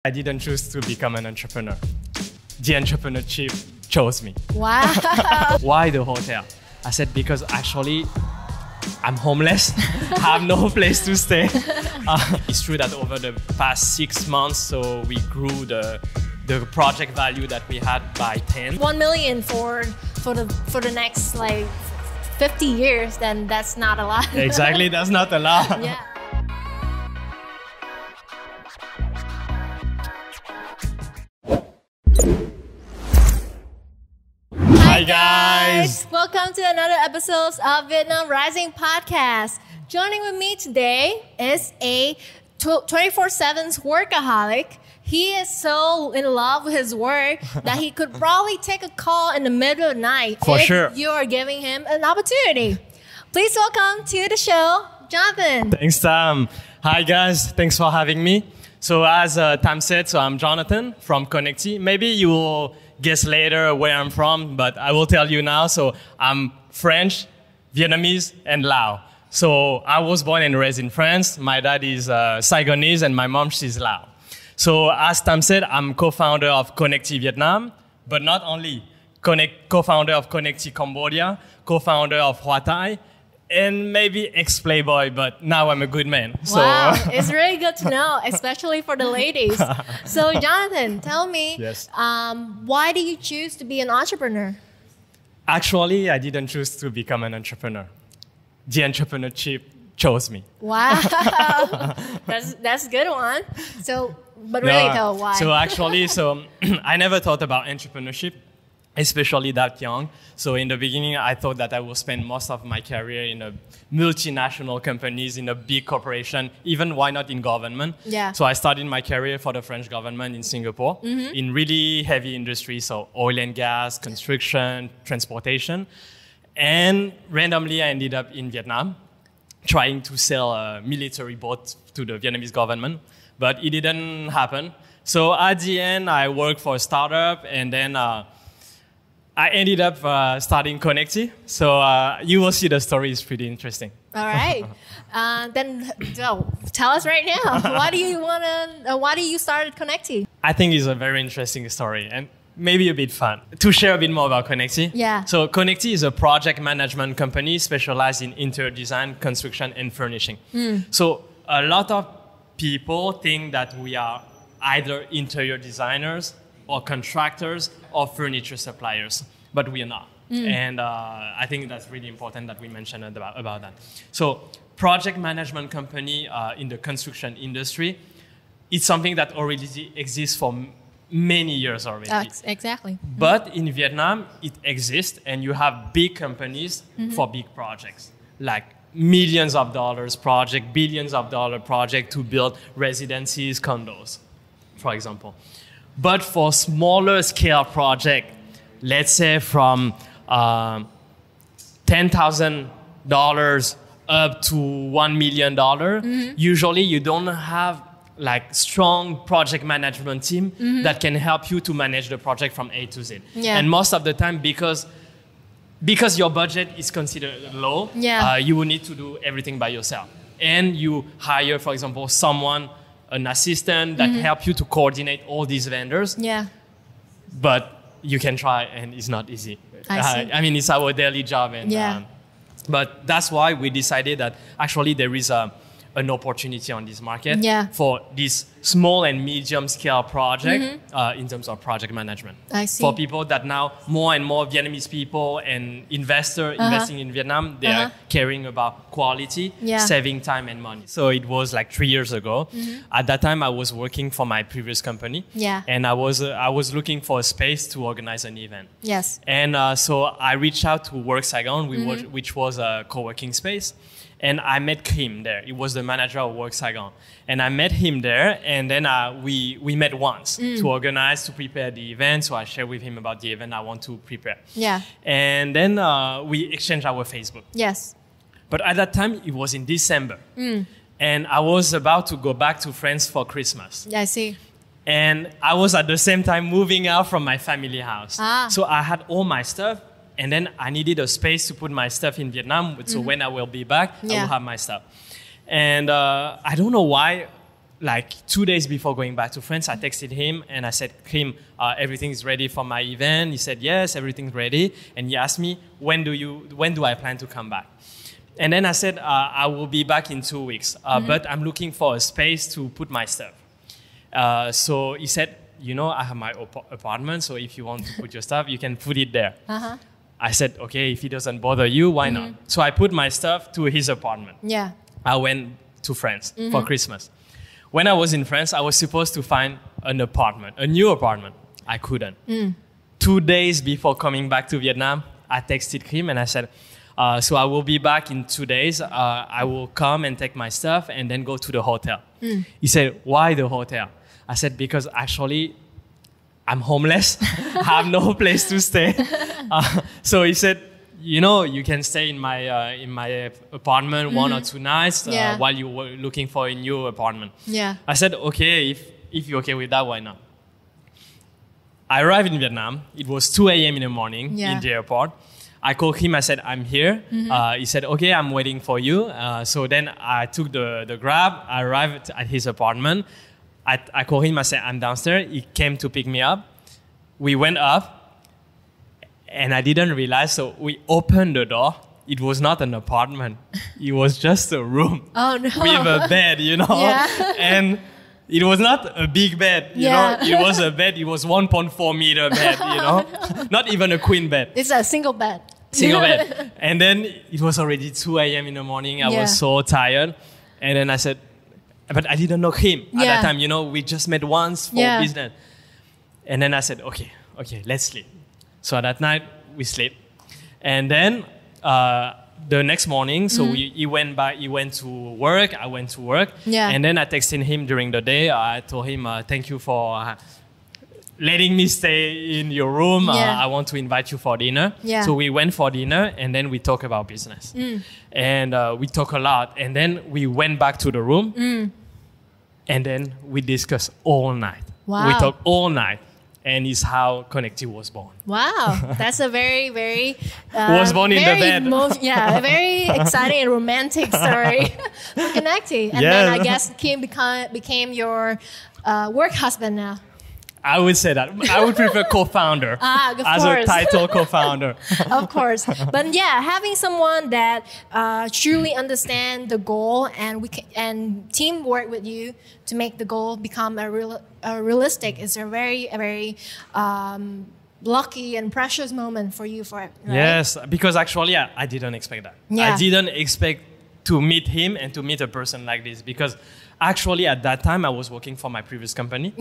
I didn't choose to become an entrepreneur. The entrepreneurship chose me. Wow. Why the hotel? I said, because actually I'm homeless. I have no place to stay. It's true that over the past 6 months, so we grew the project value that we had by 10. 1 million for the next like 50 years, then that's not a lot. Exactly, that's not a lot. Yeah. Hi guys! Welcome to another episode of Vietnam Rising Podcast. Joining with me today is a 24/7 workaholic. He is so in love with his work that he could probably take a call in the middle of the night For if sure. you are giving him an opportunity. Please welcome to the show, Jonathan. Thanks, Tam. Hi guys, thanks for having me. So as Tam said, so I'm Jonathan from Connecty. Maybe you will guess later where I'm from, but I will tell you now. So I'm French, Vietnamese, and Lao. So I was born and raised in France. My dad is Saigonese and my mom, she's Lao. So as Tam said, I'm co-founder of Connecty Vietnam, but not only co-founder of Connecty Cambodia, co-founder of Authorize, and maybe ex-playboy, but now I'm a good man. Wow, it's really good to know, especially for the ladies. So Jonathan, tell me, Yes. Why do you choose to be an entrepreneur? Actually, I didn't choose to become an entrepreneur. The entrepreneurship chose me. Wow, that's a good one. So, but really though, why? So actually, I never thought about entrepreneurship, especially that young. So in the beginning, I thought that I would spend most of my career in a multinational companies, in a big corporation, even why not in government. Yeah. So I started my career for the French government in Singapore in really heavy industries, so oil and gas, construction, transportation. And randomly, I ended up in Vietnam trying to sell a military boat to the Vietnamese government, but it didn't happen. So at the end, I worked for a startup, and then I ended up starting Connecty. So you will see the story is pretty interesting. All right. Then tell us right now. Why do you start Connecty? I think it's a very interesting story and maybe a bit fun. To share a bit more about Connecty. Yeah. So Connecty is a project management company specialized in interior design, construction, and furnishing. So a lot of people think that we are either interior designers or contractors or furniture suppliers, but we are not. And I think that's really important that we mention about that. So project management company in the construction industry, it's something that already exists for many years already. Exactly. But in Vietnam, it exists, and you have big companies for big projects, like millions of dollars project, billions of dollar project to build residencies, condos, for example. But for smaller scale project, let's say from $10,000 up to $1 million, usually you don't have like strong project management team that can help you to manage the project from A to Z. Yeah. And most of the time, because your budget is considered low, you will need to do everything by yourself. And you hire, for example, an assistant that help you to coordinate all these vendors. Yeah. But you can try, and it's not easy. I see. I mean, it's our daily job. And, but that's why we decided that actually there is an opportunity on this market for this small and medium scale project in terms of project management. I see. For people that now more and more Vietnamese people and investing in Vietnam, they are caring about quality, saving time and money. So it was like 3 years ago. At that time, I was working for my previous company. Yeah. And I was looking for a space to organize an event. Yes. And so I reached out to Work Saigon, which was a co-working space. And I met him there. He was the manager of Work Saigon. And I met him there, and then we met once to organize, to prepare the event. So I shared with him about the event I want to prepare. Yeah. And then we exchanged our Facebook. Yes. But at that time, it was in December. And I was about to go back to France for Christmas. Yeah, I see. And I was at the same time moving out from my family house. So I had all my stuff. And then I needed a space to put my stuff in Vietnam. So when I will be back, I will have my stuff. And I don't know why like 2 days before going back to France, I texted him and I said, Kim, everything's ready for my event. He said, yes, everything's ready. And he asked me, when do I plan to come back? And then I said, I will be back in 2 weeks, but I'm looking for a space to put my stuff. So he said, I have my apartment, so if you want to put your stuff, you can put it there. I said, okay, if it doesn't bother you, why not? So I put my stuff to his apartment. Yeah. I went to France for Christmas. When I was in France, I was supposed to find an apartment, a new apartment. I couldn't. 2 days before coming back to Vietnam, I texted him and I said, so I will be back in 2 days. I will come and take my stuff and then go to the hotel. He said, why the hotel? I said, because actually I'm homeless. I have no place to stay. So he said, you can stay in my apartment 1 or 2 nights while you were looking for a new apartment. Yeah. I said, okay, if you're okay with that, why not? I arrived in Vietnam. It was 2 a.m. in the morning in the airport. I called him. I said, I'm here. He said, okay, I'm waiting for you. So then I took the Grab. I arrived at his apartment. I called him. I said, I'm downstairs. He came to pick me up. We went up. And I didn't realize, so we opened the door. It was not an apartment. It was just a room. Oh, no. With a bed, Yeah. And it was not a big bed, It was a bed. It was 1.4 meter bed, Not even a queen bed. It's a single bed. Single bed. And then it was already 2 a.m. in the morning. I was so tired. And then I said, but I didn't know him at that time. We just met once for business. And then I said, okay, let's sleep. So that night we slept, and then the next morning, so he went back. He went to work. I went to work, and then I texted him during the day. I told him, "Thank you for letting me stay in your room. I want to invite you for dinner." So we went for dinner, and then we talked about business, and we talked a lot. And then we went back to the room, and then we discussed all night. Wow. We talked all night. And is how Connecty was born. Wow, that's a very, very was born in the bed. A very exciting and romantic story for Connecty. And then I guess Kim became your work husband now. I would say that. I would prefer co-founder as a title co-founder. Of course. But having someone that truly understands the goal and teamwork with you to make the goal become realistic is a very, very lucky and precious moment for you, right? Yes, because actually I didn't expect that. I didn't expect to meet him and to meet a person like this, because actually at that time I was working for my previous company.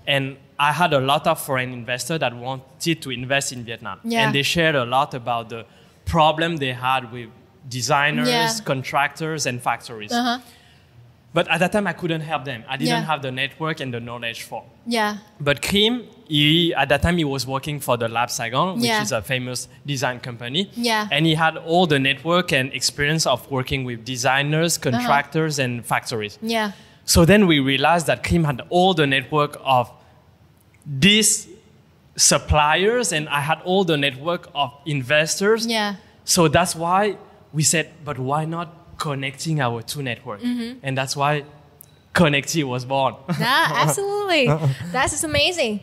And I had a lot of foreign investors that wanted to invest in Vietnam. And they shared a lot about the problem they had with designers, contractors, and factories. But at that time, I couldn't help them. I didn't have the network and the knowledge for. But Kim, at that time, he was working for the Lab Saigon, which is a famous design company. And he had all the network and experience of working with designers, contractors, and factories. So then we realized that Kim had all the network of these suppliers, and I had all the network of investors. So that's why we said, but why not connecting our two networks? And that's why Connecty was born. Absolutely. That's just amazing.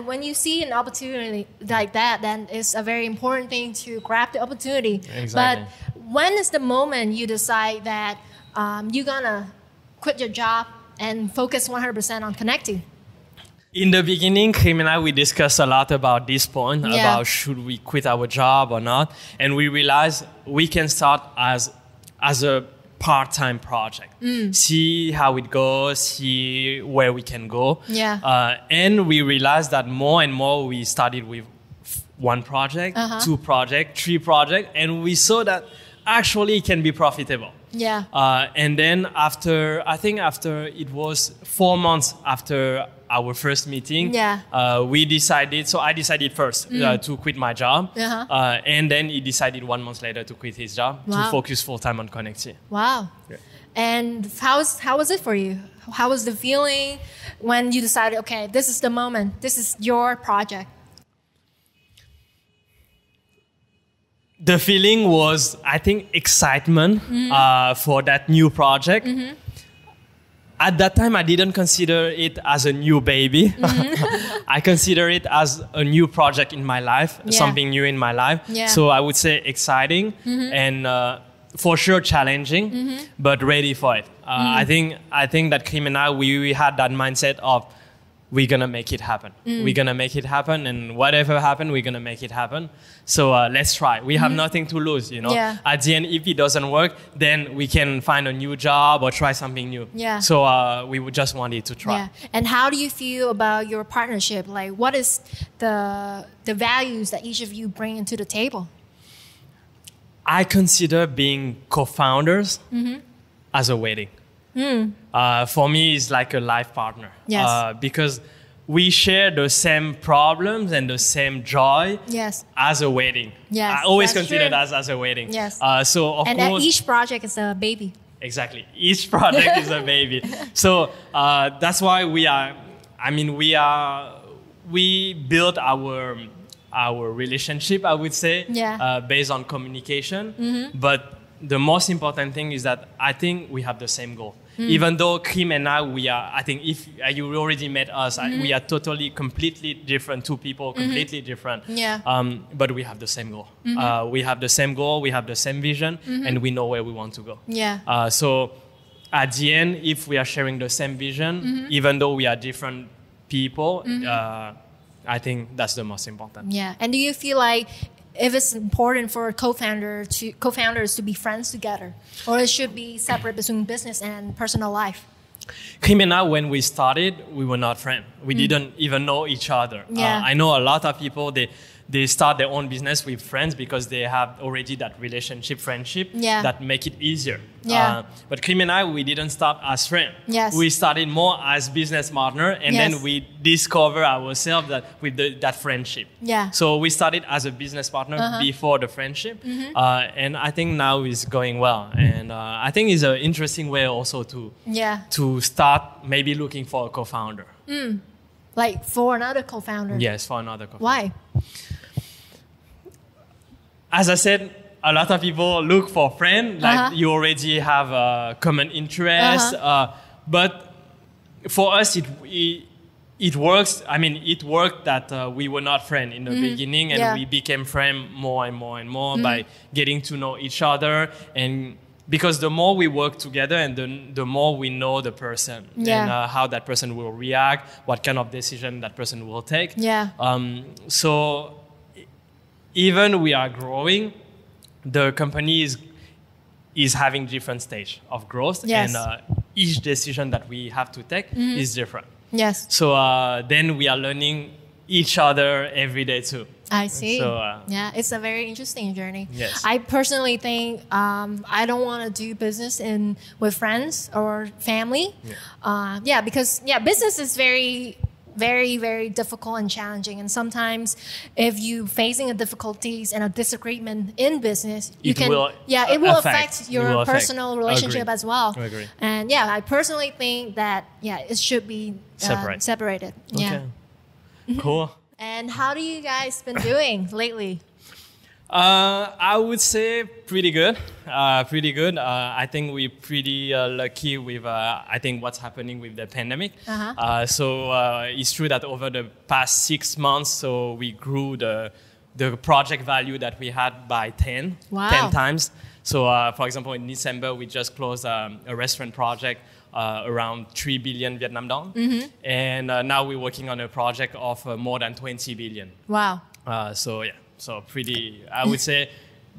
When you see an opportunity like that, then it's a very important thing to grab the opportunity. Exactly. But when is the moment you decide that you're gonna quit your job and focus 100% on Connecty? In the beginning, Kim and I, we discussed a lot about this point, about should we quit our job or not. And we realized we can start as a part-time project. See how it goes, see where we can go. And we realized that more and more we started with 1 project, 2 projects, 3 projects, and we saw that actually it can be profitable. And then after it was 4 months after our first meeting, we decided, so I decided first to quit my job. And then he decided 1 month later to quit his job to focus full-time on Connecty. Wow. And how was it for you? How was the feeling when you decided, okay, this is the moment, this is your project? The feeling was, I think, excitement for that new project. at that time, I didn't consider it as a new baby. I consider it as a new project in my life, something new in my life. Yeah. So I would say exciting and for sure challenging, but ready for it. I think that Kim and I, we had that mindset of we're gonna make it happen. We're gonna make it happen, and whatever happens, we're gonna make it happen. So let's try. We have nothing to lose, you know. Yeah. At the end, if it doesn't work, then we can find a new job or try something new. Yeah. So we would just wanted to try. Yeah. And how do you feel about your partnership? Like, what is the values that each of you bring into the table? I consider being co-founders as a wedding. For me, it's like a life partner. Yes. Because we share the same problems and the same joy as a wedding. Yes, I always that's consider true. that as a wedding. Yes. So of and course, each project is a baby. Exactly. Each project is a baby. So that's why we built our relationship, I would say, based on communication. But the most important thing is that I think we have the same goal. Even though Kim and I think if you already met us, we are totally, completely different, two people, completely different. Yeah. But we have the same goal. We have the same goal, we have the same vision, and we know where we want to go. Yeah. So at the end, if we are sharing the same vision, even though we are different people, I think that's the most important. Yeah. And do you feel like if it's important for co-founders to be friends together, or it should be separate between business and personal life? Kim and I, when we started, we were not friends. We didn't even know each other. Yeah. I know a lot of people, they start their own business with friends because they have already that relationship, friendship that make it easier. Yeah. But Kim and I, we didn't start as friends. Yes. We started more as business partner, and then we discover ourselves with that friendship. Yeah. So we started as a business partner before the friendship, and I think now it's going well. And I think it's an interesting way also to start maybe looking for a co-founder. Like for another co-founder? Yes, for another co-founder. Why? As I said, a lot of people look for friends, like you already have a common interest. But for us, it works. I mean, it worked that we were not friends in the beginning, and we became friends more and more and more by getting to know each other. And because the more we work together, and the more we know the person and how that person will react, what kind of decision that person will take. Yeah. So even we are growing, the company is having different stage of growth, and each decision that we have to take is different. Yes. So then we are learning each other every day too. I see. So, yeah, it's a very interesting journey. Yes. I personally think I don't want to do business with friends or family. Because business is very, very, very difficult and challenging. And sometimes if you facing a difficulties and a disagreement in business, it will affect your personal relationship as well. I agree. And I personally think that it should be separated. Okay. Cool. And how do you guys been doing lately? I would say pretty good. I think we're pretty lucky with I think what's happening with the pandemic. So it's true that over the past 6 months, so we grew the project value that we had by 10 times. So for example, in December, we just closed a restaurant project around 3 billion Vietnam dong. And now we're working on a project of more than 20 billion. Wow. So pretty, I would say,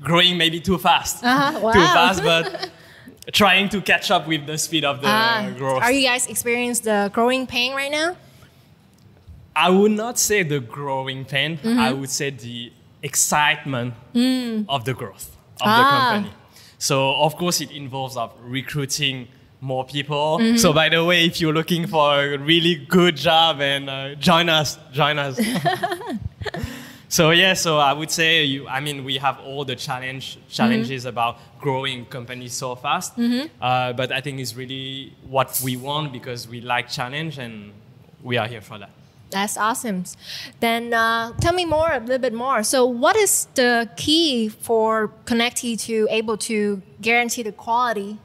growing maybe too fast. Wow. Too fast, but trying to catch up with the speed of the growth. Are you guys experiencing the growing pain right now? I would not say the growing pain. I would say the excitement of the growth of the company. So, of course, it involves recruiting more people. So, by the way, if you're looking for a really good job, and join us. So I would say, we have all the challenges about growing companies so fast. But I think it's really what we want because we like challenge, and we are here for that. That's awesome. Then tell me a little bit more. So what is the key for Connecty to able to guarantee the quality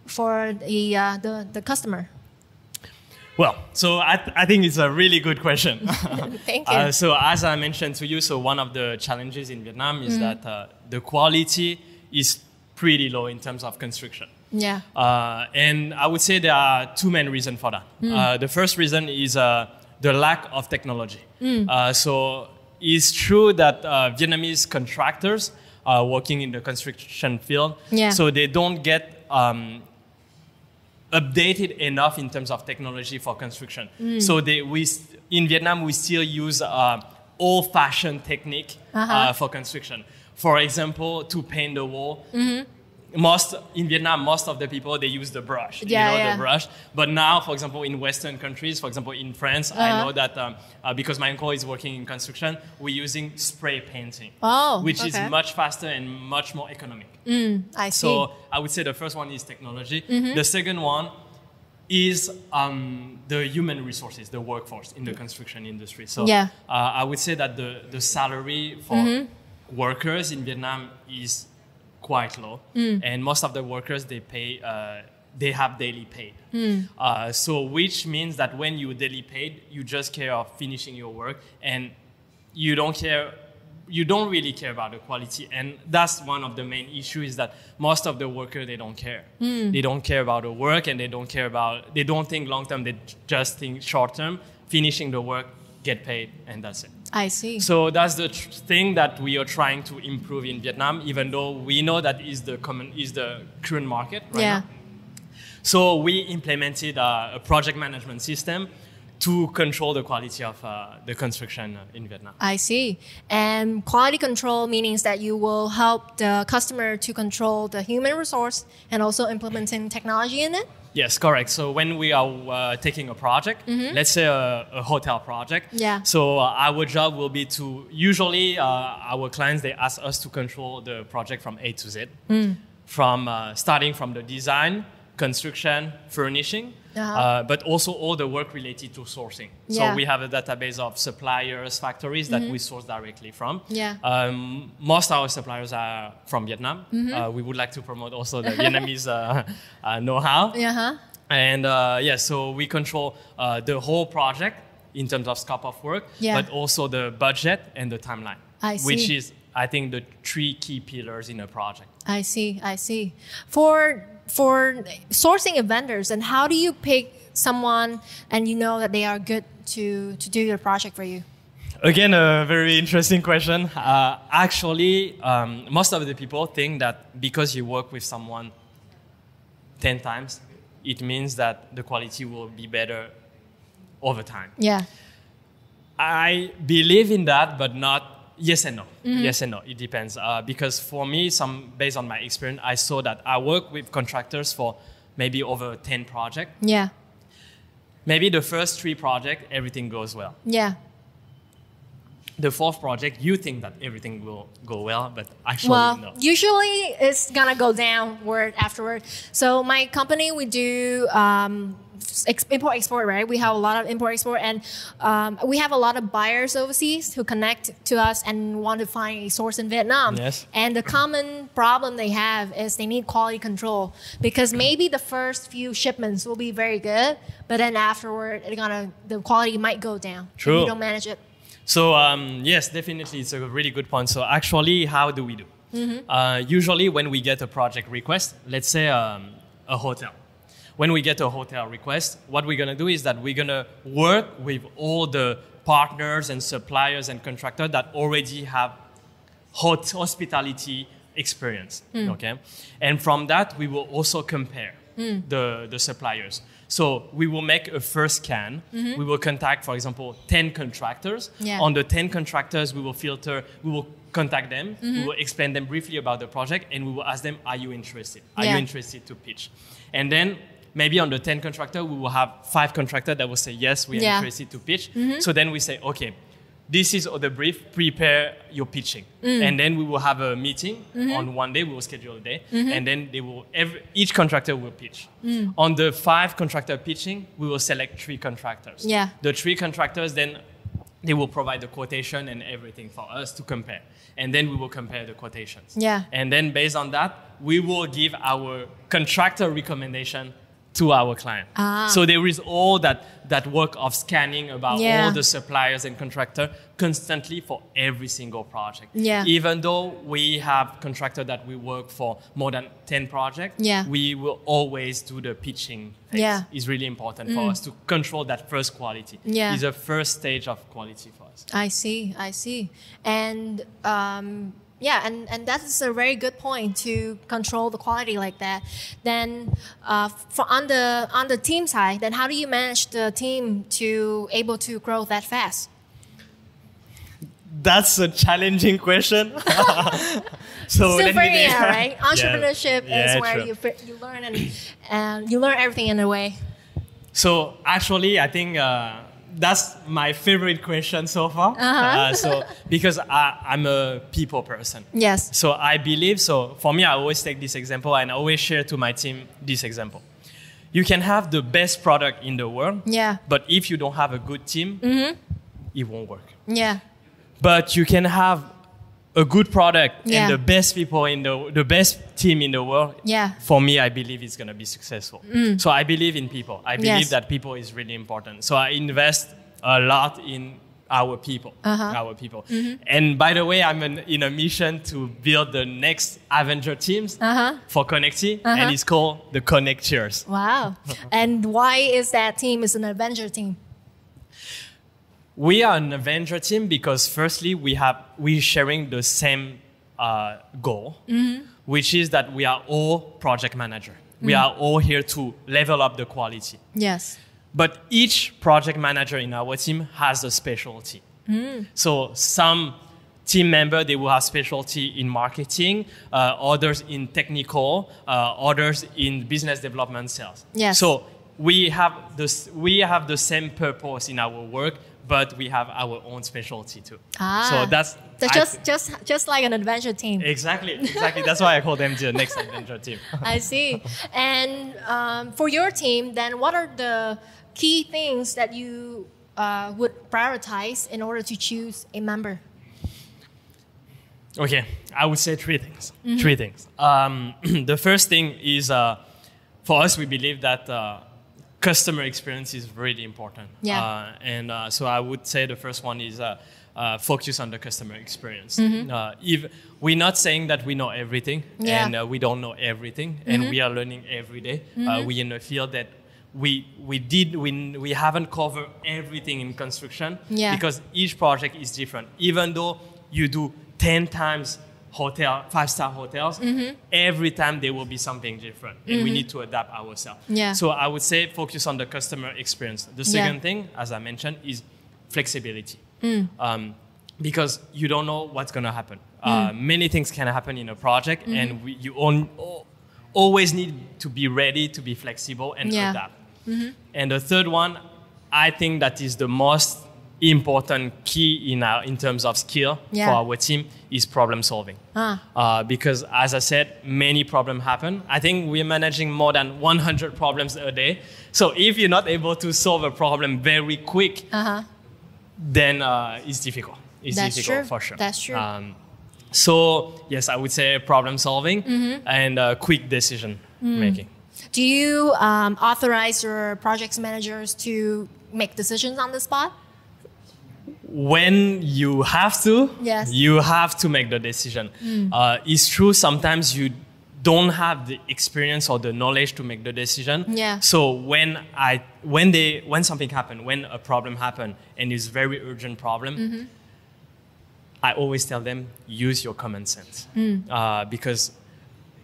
for the customer? Well, so I think it's a really good question. Thank you. So as I mentioned to you, so one of the challenges in Vietnam is that the quality is pretty low in terms of construction. Yeah. And I would say there are two main reasons for that. The first reason is the lack of technology. So it's true that Vietnamese contractors are working in the construction field, so they don't get updated enough in terms of technology for construction. So in Vietnam, we still use old-fashioned technique for construction. For example, to paint the wall, in Vietnam, most of the people, they use the brush, the brush. But now, for example, in Western countries, for example, in France, I know that because my uncle is working in construction, we're using spray painting, which is much faster and much more economic. I see. So I would say the first one is technology. The second one is the human resources, the workforce in the construction industry. So I would say that the salary for workers in Vietnam is quite low, and most of the workers they have daily paid. So which means that when you daily paid, you just care of finishing your work, and you don't really care about the quality. And that's one of the main issues, is that most of the workers, they don't care. They don't care about the work, and they don't think long term. They just think short term, finishing the work, get paid, and that's it. I see. So that's the thing that we are trying to improve in Vietnam, even though we know that is the current market right now. So we implemented a project management system to control the quality of the construction in Vietnam. I see. And quality control means that you will help the customer to control the human resource and also implementing technology in it? Yes, correct. So when we are taking a project, let's say a hotel project, so our job will be to, usually our clients, they ask us to control the project from A to Z, from starting from the design, construction, furnishing, but also all the work related to sourcing. So we have a database of suppliers, factories that we source directly from. Most of our suppliers are from Vietnam. We would like to promote also the Vietnamese know-how. And so we control the whole project in terms of scope of work, but also the budget and the timeline, which is, I think, the three key pillars in a project. I see. For sourcing vendors, and how do you pick someone and you know that they are good to do your project for you? Again, a very interesting question. Actually, most of the people think that because you work with someone 10 times, it means that the quality will be better over time. I believe in that, but not. Yes and no. Yes and no. It depends. Because for me, based on my experience, I saw that I work with contractors for maybe over 10 projects. Maybe the first 3 projects, everything goes well. The 4th project, you think that everything will go well, but actually no. Usually it's gonna go downward afterward. So my company, we do import-export, right? We have a lot of import-export, and we have a lot of buyers overseas who connect to us and want to find a source in Vietnam. And the common problem they have is they need quality control, because maybe the first few shipments will be very good, but then afterward, the quality might go down if you don't manage it. So yes, definitely, it's a really good point. So actually, how do we do? Usually when we get a project request, let's say a hotel. When we get a hotel request, what we're going to do is that we're going to work with all the partners and suppliers and contractors that already have hospitality experience. Okay? And from that, we will also compare the suppliers. So we will make a first scan. We will contact, for example, 10 contractors. On the 10 contractors, we will contact them. We will explain them briefly about the project, and we will ask them, are you interested? Are you interested to pitch? And then maybe on the 10 contractors, we will have 5 contractors that will say, yes, we are interested to pitch. So then we say, okay, this is the brief, prepare your pitching. And then we will have a meeting on one day, we will schedule a day, and then each contractor will pitch. On the 5 contractor pitching, we will select 3 contractors. The 3 contractors, then they will provide the quotation and everything for us to compare. And then we will compare the quotations. And then based on that, we will give our contractor recommendation to our client. So there is all that work of scanning about all the suppliers and contractor constantly for every single project. Even though we have contractor that we work for more than 10 projects, we will always do the pitching phase. It's really important for us to control that first quality. It's the first stage of quality for us. I see. And and that is a very good point to control the quality like that. Then on the team side, then how do you manage the team to able to grow that fast? That's a challenging question. So still very right? Entrepreneurship is where you learn and you learn everything in a way. So actually, I think that's my favorite question so far. Because I'm a people person. Yes. So I believe, for me, I always take this example and I always share to my team this example. You can have the best product in the world, but if you don't have a good team, it won't work. But you can have a good product and the best people the best team in the world. For me, I believe it's going to be successful. So I believe in people. I believe that people is really important. So I invest a lot in our people. And by the way, I'm in a mission to build the next Avenger teams for Connecty, and it's called the Connectors. Wow. And why is that team is an Avenger team? We are an Avenger team because firstly, we're sharing the same goal, which is that we are all project manager. We are all here to level up the quality. Yes. But each project manager in our team has a specialty. So some team member, they will have specialty in marketing, others in technical, others in business development sales. Yes. So we have the same purpose in our work, but we have our own specialty too. So that's just like an adventure team. Exactly. That's why I call them the next adventure team. I see. And for your team, then what are the key things that you would prioritize in order to choose a member? Okay, I would say three things. The first thing is, for us, we believe that customer experience is really important. So I would say the first one is focus on the customer experience. If we're not saying that we know everything and we don't know everything and we are learning every day. We in a field that we haven't covered everything in construction because each project is different. Even though you do 10 times 5-star hotels, every time there will be something different and we need to adapt ourselves. So I would say focus on the customer experience. The second thing, as I mentioned, is flexibility. Because you don't know what's going to happen. Many things can happen in a project and you always need to be ready to be flexible and adapt. And the third one, I think that is the most important key in terms of skill for our team is problem solving. Because as I said, many problems happen. I think we're managing more than 100 problems a day. So if you're not able to solve a problem very quick, then it's difficult. It's difficult for sure. That's true. So yes, I would say problem solving and quick decision making. Do you authorize your project managers to make decisions on the spot? When you have to, you have to make the decision. It's true, sometimes you don't have the experience or the knowledge to make the decision. So when something happens, when a problem happens and it's a very urgent problem, I always tell them, use your common sense. Because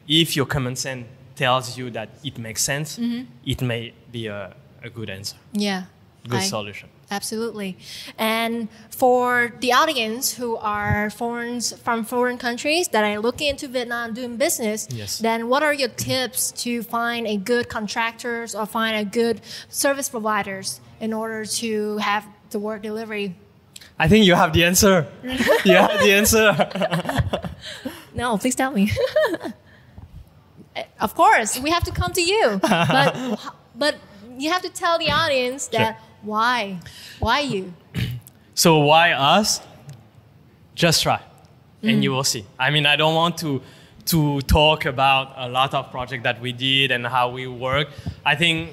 if your common sense tells you that it makes sense, it may be a good answer. Good solution. Absolutely. And for the audience who are from foreign countries that are looking into Vietnam doing business, then what are your tips to find a good contractors or find a good service providers in order to have the work delivery? I think you have the answer. You have the answer. No, please tell me. Of course, we have to come to you. But you have to tell the audience that why you? So why us? Just try, and you will see. I mean, I don't want to talk about a lot of projects that we did and how we work, I think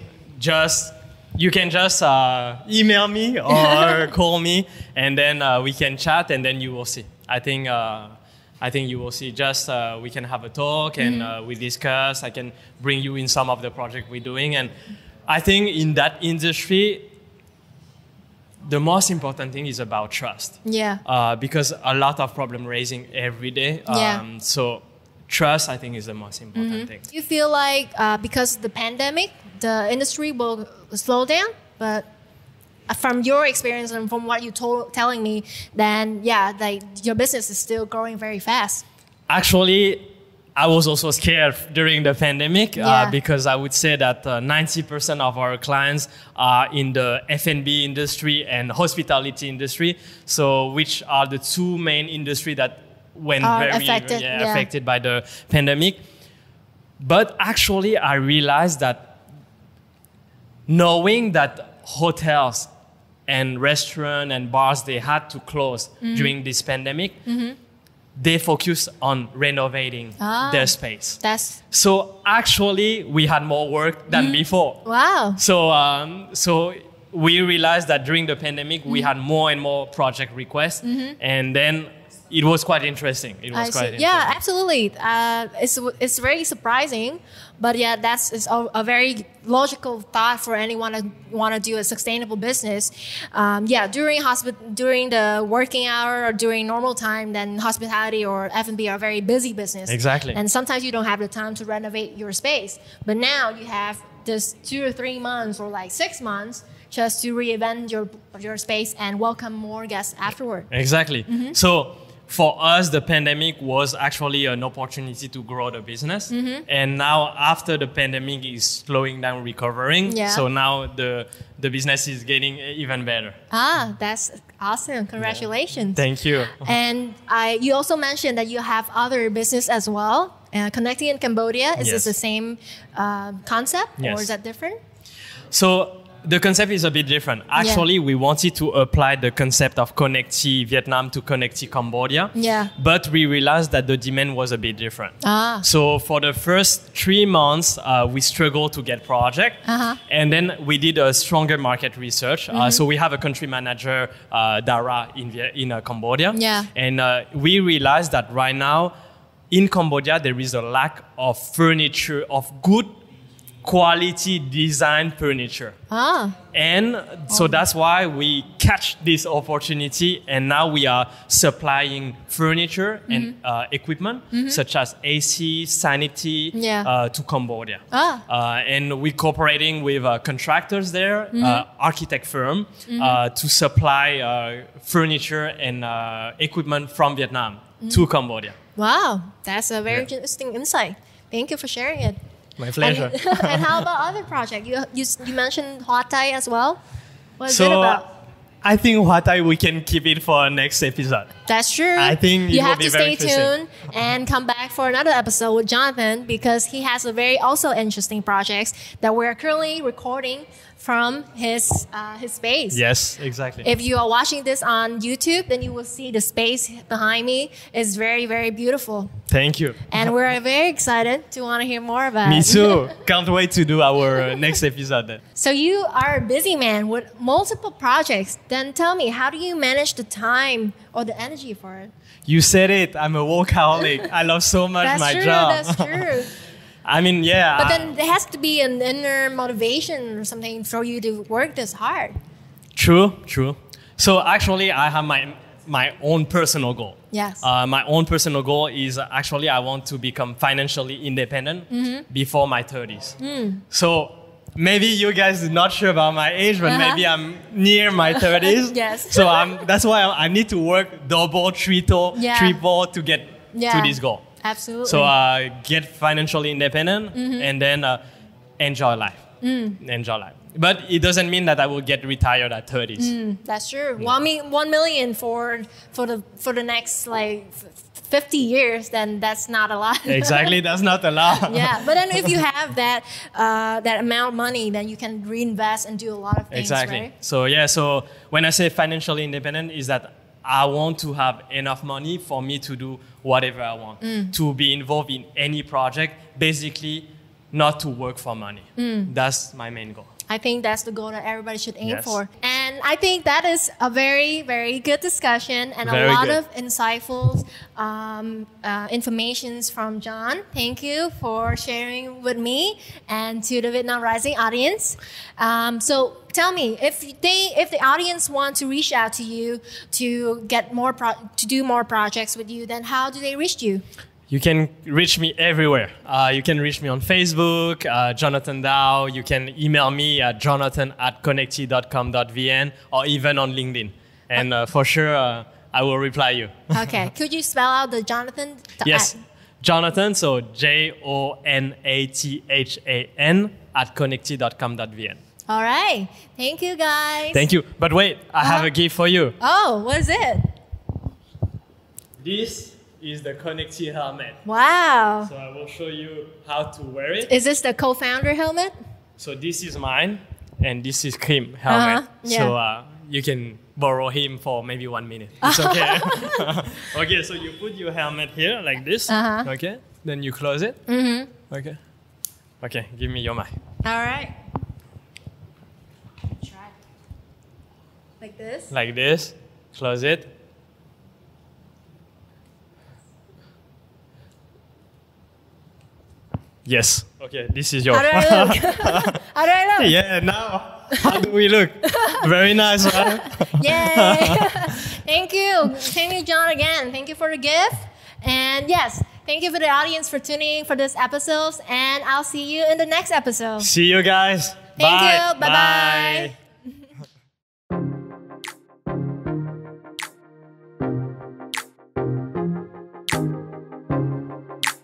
you can just email me or call me, and then we can chat, and then you will see. I think you will see. Just we can have a talk, and we discuss. I can bring you in some of the projects we're doing, and I think in that industry, the most important thing is about trust. Yeah. Because a lot of problem raising every day. So trust, I think, is the most important thing. You feel like because of the pandemic, the industry will slow down, but from your experience and from what you're telling me, then like your business is still growing very fast. Actually, I was also scared during the pandemic because I would say that 90% of our clients are in the F&B industry and hospitality industry, so which are the two main industries that went very affected by the pandemic. But actually, I realized that knowing that hotels and restaurants and bars, they had to close during this pandemic, they focus on renovating their space. So actually, we had more work than before. Wow. So we realized that during the pandemic, we had more and more project requests, and then it was quite interesting. Yeah, absolutely. It's very surprising, but that's a very logical thought for anyone to want to do a sustainable business. During the working hour or during normal time, then hospitality or F&B are very busy business. Exactly. And sometimes you don't have the time to renovate your space. But now you have this 2 or 3 months or like 6 months just to reinvent your space and welcome more guests afterward. Exactly. So for us, the pandemic was actually an opportunity to grow the business. And now after the pandemic is slowing down, recovering. So now the business is getting even better. That's awesome. Congratulations. Thank you. And you also mentioned that you have other business as well. Connecty in Cambodia, is this the same concept or is that different? So the concept is a bit different. Actually, we wanted to apply the concept of Connecty Vietnam to Connecty Cambodia. But we realized that the demand was a bit different. So for the first 3 months, we struggled to get project. And then we did a stronger market research. So we have a country manager, Dara, in Cambodia. And we realized that right now, in Cambodia, there is a lack of furniture, of good quality design furniture. And so that's why we catch this opportunity, and now we are supplying furniture and equipment such as AC, sanity to Cambodia. And we're cooperating with contractors there, architect firm, to supply furniture and equipment from Vietnam to Cambodia. Wow, that's a very interesting insight. Thank you for sharing it. My pleasure. And how about other projects? You mentioned Hoa Thai as well. What is it about? I think Hoa Thai, we can keep it for our next episode. That's true. I think you have to stay tuned and come back for another episode with Jonathan, because he has a very also interesting projects that we're currently recording from his space. Yes, exactly. If you are watching this on YouTube, then you will see the space behind me is very, very beautiful. Thank you. And we're very excited to want to hear more about it. Me too. Can't wait to do our next episode then. So you are a busy man with multiple projects. Then tell me, how do you manage the time or the energy for it? You said it. I'm a workaholic. I love so much my job. That's true. I mean, But then there has to be an inner motivation or something for you to work this hard. True. So actually, I have my own personal goal. Yes. My own personal goal is actually I want to become financially independent before my 30s. So maybe you guys are not sure about my age, but maybe I'm near my 30s. Yes. So that's why I need to work double, triple to get to this goal. Absolutely. So get financially independent and then enjoy life. Enjoy life. But it doesn't mean that I will get retired at 30s. That's true. Yeah. 1 million for the next like 50 years, then that's not a lot. Exactly, that's not a lot. Yeah, but then if you have that amount of money, then you can reinvest and do a lot of things. Exactly. Right? So so when I say financially independent, is that I want to have enough money for me to do whatever I want, to be involved in any project, basically not to work for money. That's my main goal. I think that's the goal that everybody should aim Yes. for. And I think that is a very, very good discussion and Very a lot good. of insightful informations from John. Thank you for sharing with me and to the Vietnam Rising audience. So tell me, if the audience want to reach out to you to get more to do more projects with you, then how do they reach you? You can reach me everywhere. You can reach me on Facebook, Jonathan Dao. You can email me at jonathan@connecty.com.vn or even on LinkedIn. And for sure, I will reply you. Okay. Could you spell out the Jonathan? Yes. Jonathan, so JONATHAN @connecty.com.vn. All right. Thank you, guys. Thank you. But wait, I have a gift for you. Oh, what is it? This is the Connecty helmet. Wow. So I will show you how to wear it. Is this the co-founder helmet? So this is mine, and this is Kim helmet. Yeah. So you can borrow him for maybe 1 minute. It's okay. Okay, so you put your helmet here like this. Okay, then you close it. Okay. Okay, give me your mic. All right. Try. Like this? Like this. Close it. Yes. Okay, this is yours. How do I look? How do I look? Yeah, now. How do we look? Very nice, right? Yay. Thank you. Thank you, John, again. Thank you for the gift. And yes, thank you for the audience for tuning in for this episode. And I'll see you in the next episode. See you guys. Thank Bye. you. Bye-bye.